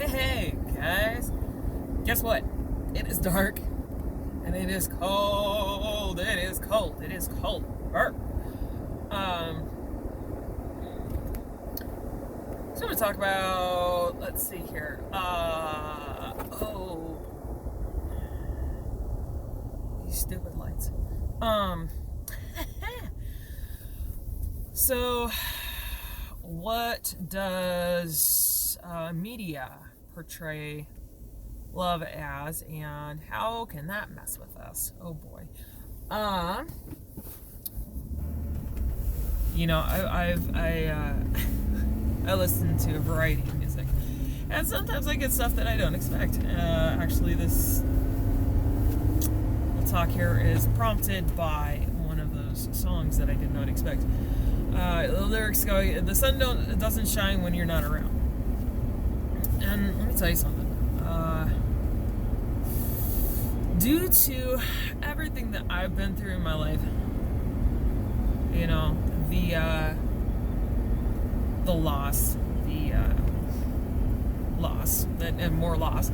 Hey, guys. Guess what? It is dark. And it is cold. It is cold. It is cold. Burp. So I'm going to talk about, let's see here. These stupid lights. So, what does media portray love as, and how can that mess with us? Oh boy. I listen to a variety of music, and sometimes I get stuff that I don't expect. Actually, this talk here is prompted by one of those songs that I did not expect. The lyrics go, "The sun doesn't shine when you're not around." And let me tell you something. Due to everything that I've been through in my life, the loss, and more loss,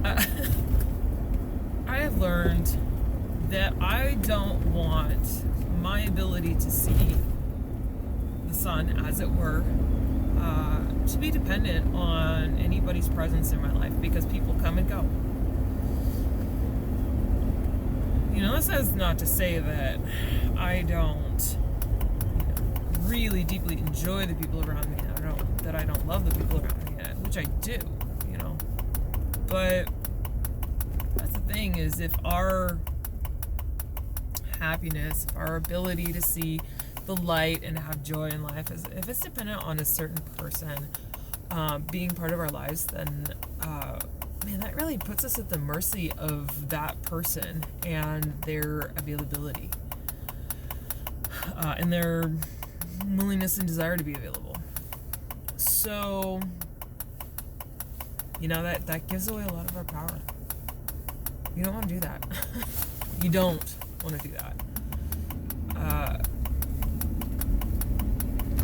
I have learned that I don't want my ability to see the sun, as it were, to be dependent on anybody's presence in my life, because people come and go. This is not to say that I don't really deeply enjoy the people around me, that I don't love the people around me, which I do, but that's the thing, is if our happiness, if our ability to see the light and have joy in life, if it's dependent on a certain person being part of our lives, then that really puts us at the mercy of that person and their availability, and their willingness and desire to be available. So, that gives away a lot of our power. You don't want to do that. You don't want to do that.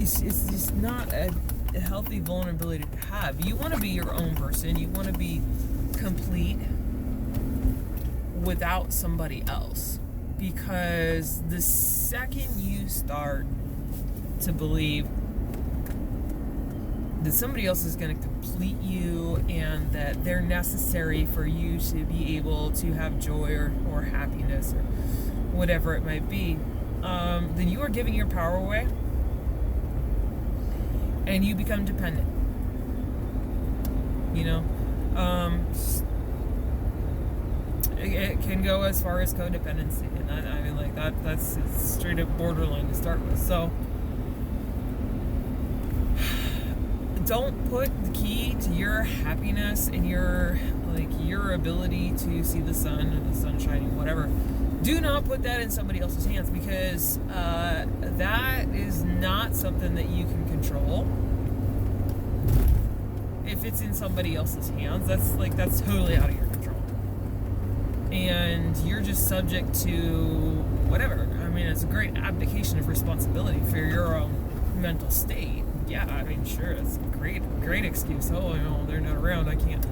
It's just not a healthy vulnerability to have. You want to be your own person. You want to be complete without somebody else, because the second you start to believe that somebody else is going to complete you and that they're necessary for you to be able to have joy or happiness or whatever it might be, then you are giving your power away, and you become dependent. It can go as far as codependency, and that's straight up borderline to start with. So don't put the key to your happiness and your ability to see the sun or the sun shining, whatever. Do not put that in somebody else's hands, because that is not something that you can control. If it's in somebody else's hands, that's totally out of your control, and you're just subject to whatever. It's a great abdication of responsibility for your own mental state. Yeah, sure, it's a great excuse. Oh, they're not around, I can't.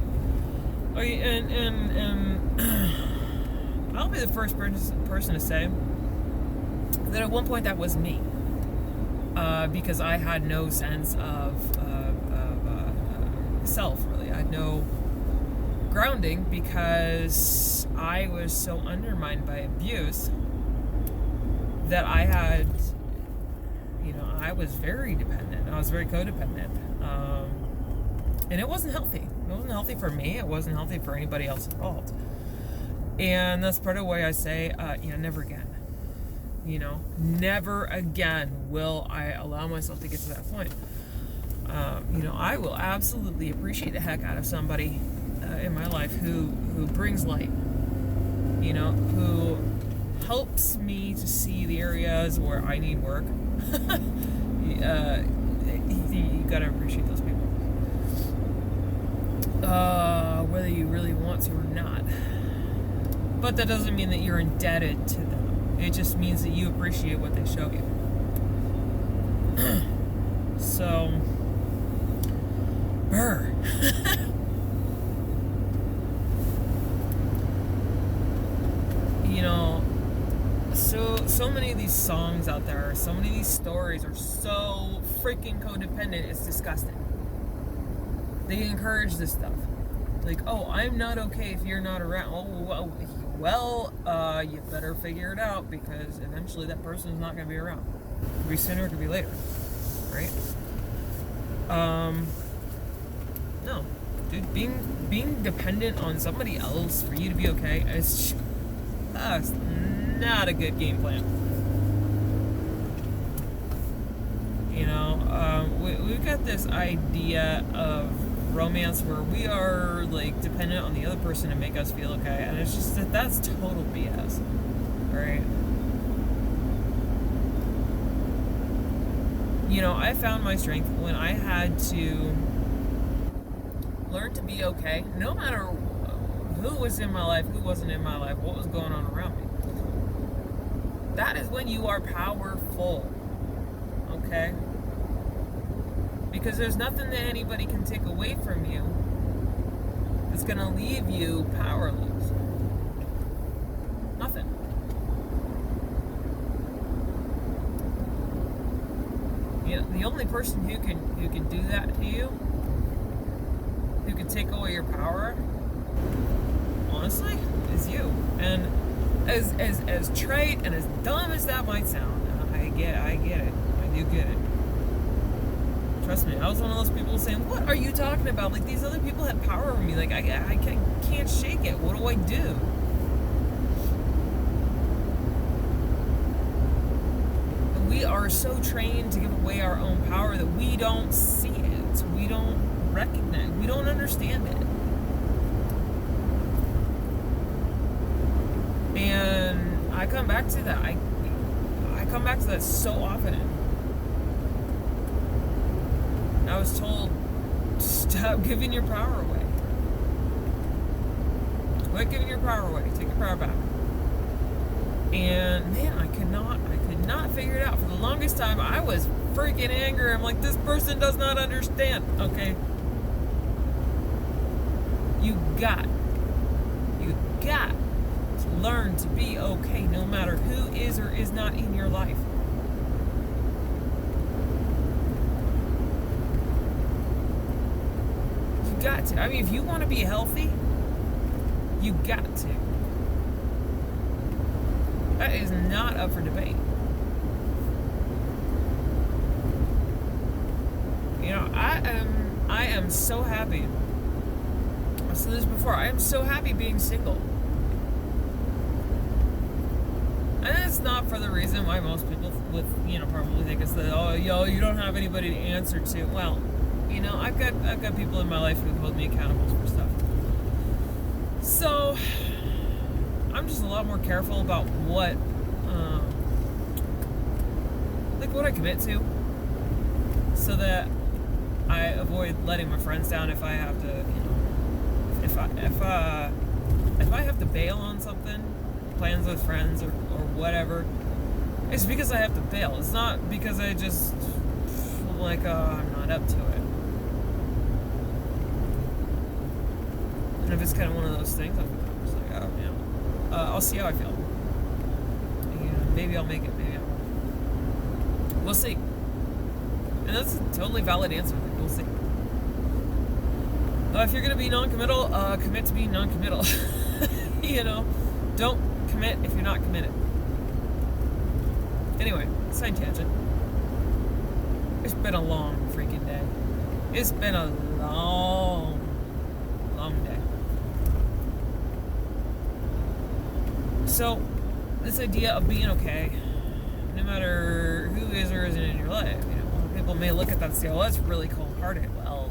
Okay, and I'll be the first person to say that at one point that was me, because I had no sense of self, really. I had no grounding, because I was so undermined by abuse that I had, I was very dependent. I was very codependent, and it wasn't healthy. It wasn't healthy for me. It wasn't healthy for anybody else involved. And that's part of why I say, never again. Never again will I allow myself to get to that point. I will absolutely appreciate the heck out of somebody in my life who brings light, who helps me to see the areas where I need work. You gotta appreciate those people, whether you really want to or not. But that doesn't mean that you're indebted to them. It just means that you appreciate what they show you. So, so many of these songs out there, so many of these stories are so freaking codependent, it's disgusting. They encourage this stuff. Like, oh, I'm not okay if you're not around. Oh, well, you better figure it out, because eventually that person's not going to be around. It could be sooner, it could be later. Right? No. Dude, being dependent on somebody else for you to be okay is that's not a good game plan. You know, we've got this idea of romance where we are like dependent on the other person to make us feel okay, and it's just that's total BS. Right? You know, I found my strength when I had to learn to be okay, no matter who was in my life, who wasn't in my life, what was going on around me. That is when you are powerful. Okay? Because there's nothing that anybody can take away from you that's going to leave you powerless. Nothing. You know, the only person who can do that to you, who can take away your power, honestly, is you. And as trite and as dumb as that might sound, I get it. I do get it. Trust me, I was one of those people saying, what are you talking about? Like, these other people have power over me. Like, I can't shake it. What do I do? We are so trained to give away our own power that we don't see it. We don't recognize. We don't understand it. And I come back to that. I come back to that so often. I was told, stop giving your power away. Quit giving your power away. Take your power back. And man, I could not figure it out. For the longest time, I was freaking angry. I'm like, this person does not understand. Okay. You got to learn to be okay no matter who is or is not in your life. You got to. I mean, if you want to be healthy, you got to. That is not up for debate. You know, I am so happy. I've said this before. I am so happy being single. And it's not for the reason why most people would, probably think it's that, oh, you don't have anybody to answer to. Well, I've got people in my life who hold me accountable for stuff. So I'm just a lot more careful about what I commit to, so that I avoid letting my friends down if I have to, if I have to bail on something, plans with friends or whatever. It's because I have to bail. It's not because I just I'm not up to it. And if it's kind of one of those things, I'm just like, oh yeah, I'll see how I feel. Maybe I'll make it. Maybe I won't. We'll see. And that's a totally valid answer. We'll see. If you're gonna be non-committal, commit to being non-committal. Don't commit if you're not committed. Anyway, side tangent. It's been a long freaking day. It's been a long day. So, this idea of being okay, no matter who is or isn't in your life, people may look at that and say, oh, that's really cold-hearted. Well,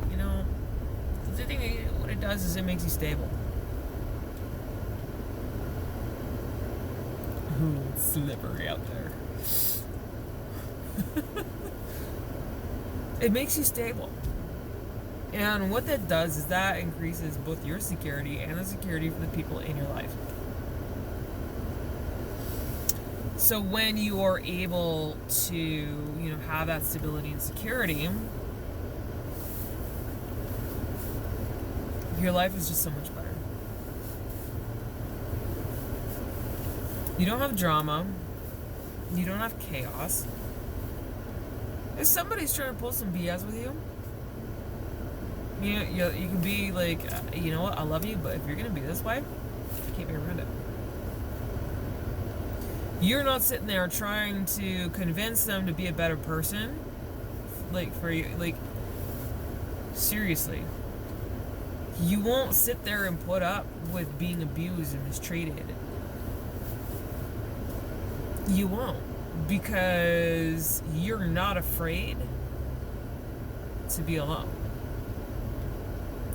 the thing, what it does is it makes you stable. Ooh, it's slippery out there. It makes you stable. And what that does is that increases both your security and the security for the people in your life. So when you are able to, have that stability and security, your life is just so much better. You don't have drama. You don't have chaos. If somebody's trying to pull some BS with you, you can be like, you know what, I love you, but if you're going to be this way, I can't be around it. You're not sitting there trying to convince them to be a better person. Like, for you, like, seriously. You won't sit there and put up with being abused and mistreated. You won't. Because you're not afraid to be alone.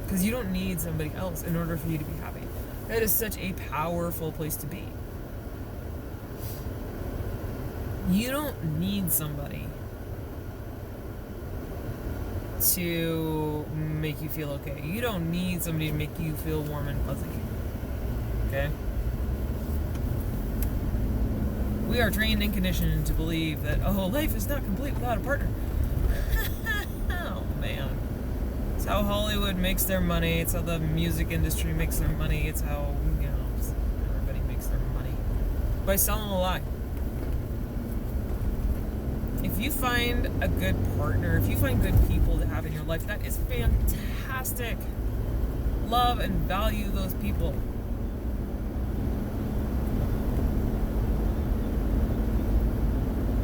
Because you don't need somebody else in order for you to be happy. That is such a powerful place to be. You don't need somebody to make you feel okay. You don't need somebody to make you feel warm and fuzzy. Okay? We are trained and conditioned to believe that, oh, life is not complete without a partner. Oh, man. It's how Hollywood makes their money. It's how the music industry makes their money. It's how, everybody makes their money. By selling a lie. If you find a good partner, if you find good people to have in your life, that is fantastic. Love and value those people.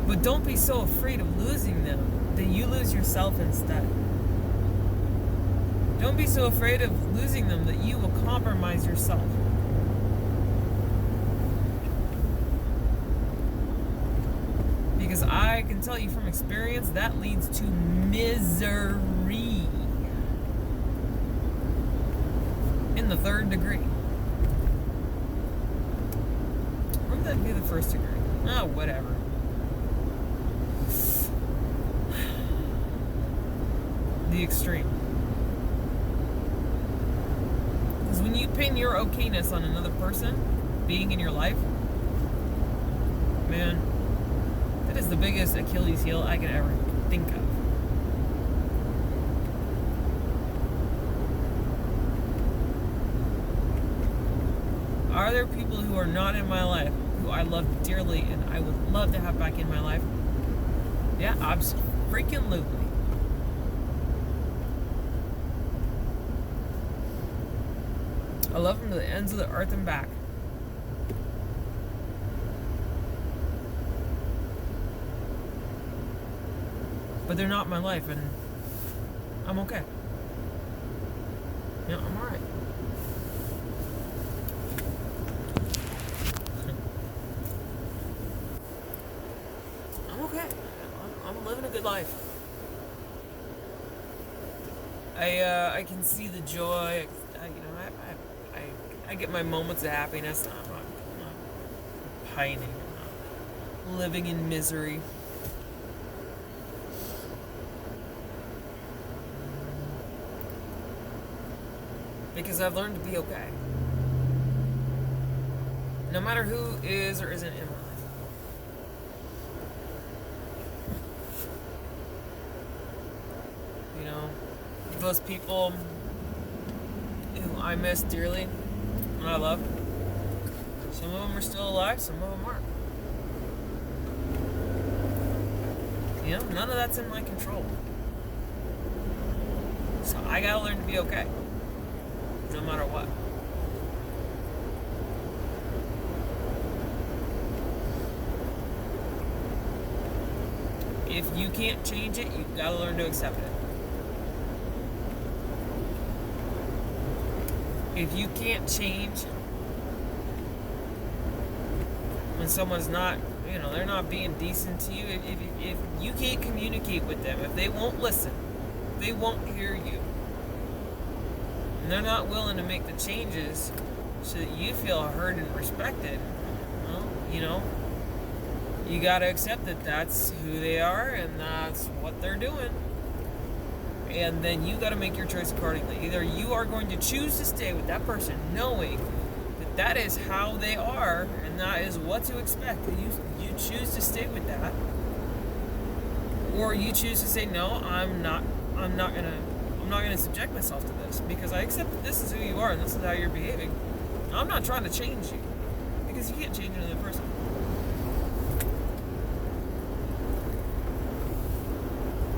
But don't be so afraid of losing them that you lose yourself instead. Don't be so afraid of losing them that you will compromise yourself. Because I can tell you from experience, that leads to misery. In the 3rd degree. Or would that be the 1st degree? Oh, whatever. The extreme. Because when you pin your okayness on another person being in your life, man, that is the biggest Achilles heel I could ever think of. Are there people who are not in my life who I love dearly and I would love to have back in my life? Yeah, absolutely. I love them to the ends of the earth and back. But they're not my life, and I'm okay. Yeah, I'm alright. I'm okay. I'm living a good life. I can see the joy. I get my moments of happiness. I'm not pining. I'm not living in misery. Because I've learned to be okay. No matter who is or isn't in my life. Those people who I miss dearly and I love, some of them are still alive, some of them aren't. None of that's in my control. So I gotta learn to be okay. No matter what. If you can't change it, you've got to learn to accept it. If you can't change when someone's not, they're not being decent to you, if you can't communicate with them, if they won't listen, they won't hear you, and they're not willing to make the changes so that you feel heard and respected, well, you gotta accept that that's who they are and that's what they're doing. And then you gotta make your choice accordingly. Either you are going to choose to stay with that person knowing that that is how they are and that is what to expect, and you choose to stay with that, or you choose to say, no, I'm not gonna subject myself to this because I accept that this is who you are and this is how you're behaving. I'm not trying to change you because you can't change another person.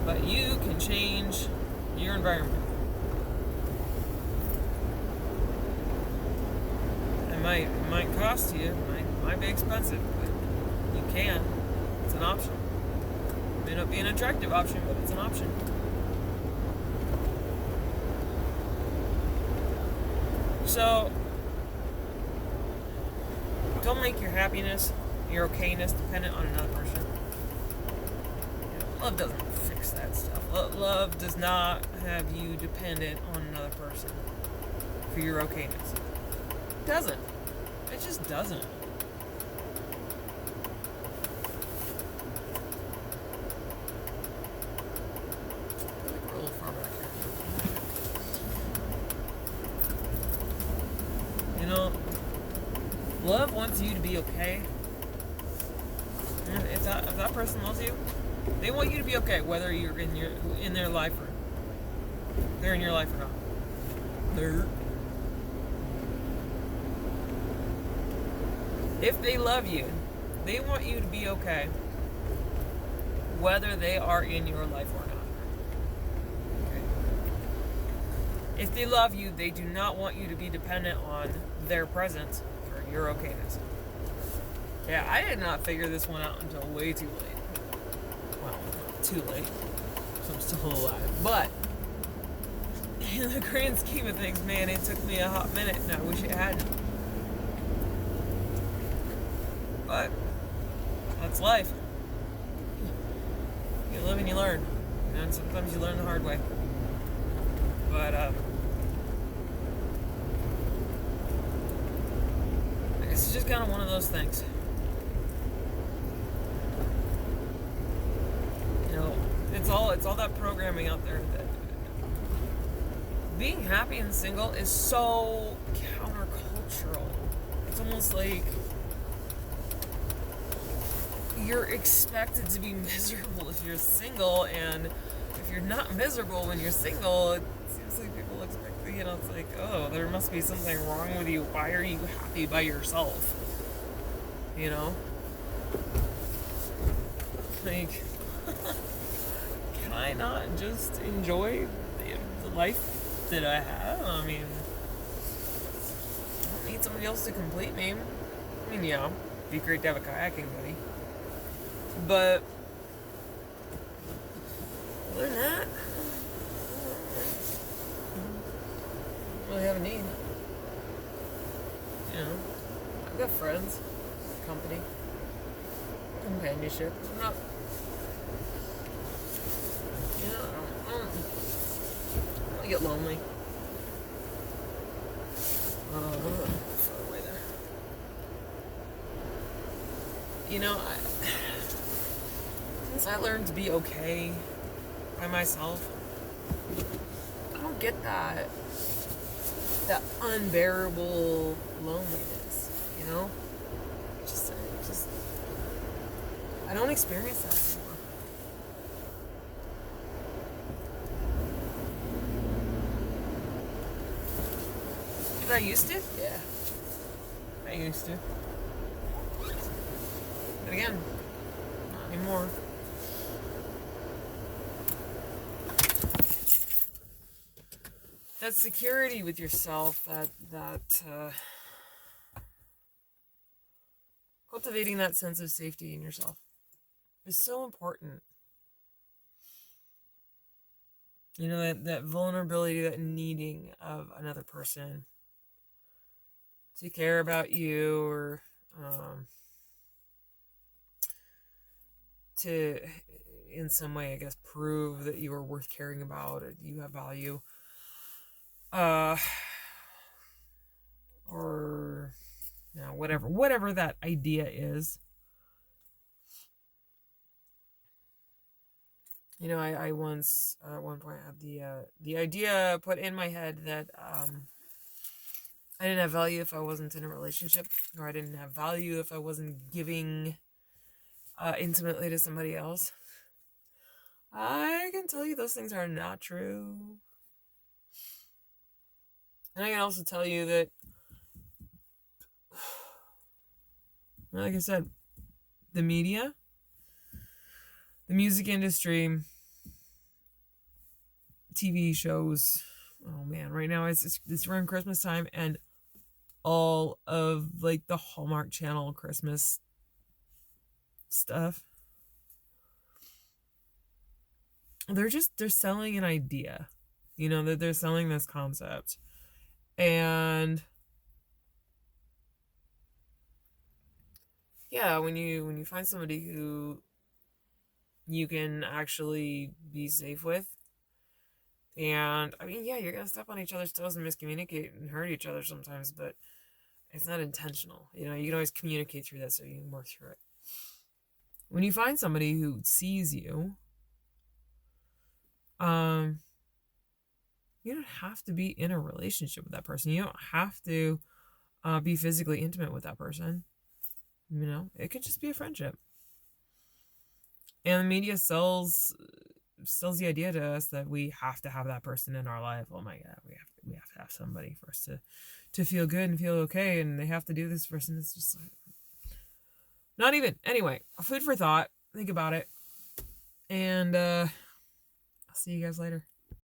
But you can change your environment. It might cost you, might be expensive, but you can. It's an option. It may not be an attractive option, but it's an option. So, don't make your happiness, your okayness dependent on another person. Love doesn't fix that stuff. Love does not have you dependent on another person for your okayness. It doesn't. It just doesn't. We're a little far back here. Love wants you to be okay. And if that person loves you, they want you to be okay, whether you're in their life or they're in your life or not. If they love you, they want you to be okay, whether they are in your life or not. Okay. If they love you, they do not want you to be dependent on their presence for your okayness. Yeah, I did not figure this one out until way too late. Well, not too late, so I'm still alive. But in the grand scheme of things, man, it took me a hot minute, and I wish it hadn't. But that's life. You live and you learn. And sometimes you learn the hard way. But I guess it's just kind of one of those things. It's all that programming out there that being happy and single is so countercultural. It's almost like you're expected to be miserable if you're single, and if you're not miserable when you're single, it seems like people expect, it's like, oh, there must be something wrong with you. Why are you happy by yourself? Like, can I not just enjoy the life that I have? I mean, I don't need somebody else to complete me. I mean, yeah, it'd be great to have a kayaking buddy. But other than that, I don't really have a need. I've got friends, company, companionship. I'm not, I don't really get lonely. Far away there. Since I learned to be okay by myself, I don't get that unbearable loneliness, Just I don't experience that anymore. Did I used to? Yeah. I used to. But again, not anymore. That security with yourself, that cultivating that sense of safety in yourself is so important. That vulnerability, that needing of another person to care about you, or to, in some way, I guess, prove that you are worth caring about, or you have value. Or whatever that idea is. I once at one point had the idea put in my head that I didn't have value if I wasn't in a relationship, or I didn't have value if I wasn't giving intimately to somebody else. I can tell you those things are not true. And I can also tell you that, like I said, the media, the music industry, TV shows. Oh man, right now it's around Christmas time, and all of like the Hallmark Channel Christmas stuff, they're selling an idea, that they're selling this concept. And yeah, when you find somebody who you can actually be safe with, and I mean, yeah, you're gonna step on each other's toes and miscommunicate and hurt each other sometimes, but it's not intentional. You can always communicate through that so you can work through it. When you find somebody who sees you, you don't have to be in a relationship with that person. You don't have to be physically intimate with that person. It could just be a friendship. And the media sells the idea to us that we have to have that person in our life. Oh my God, we have to have somebody for us to feel good and feel okay, and they have to do this for us, and it's just like, not even. Anyway, food for thought. Think about it, and I'll see you guys later.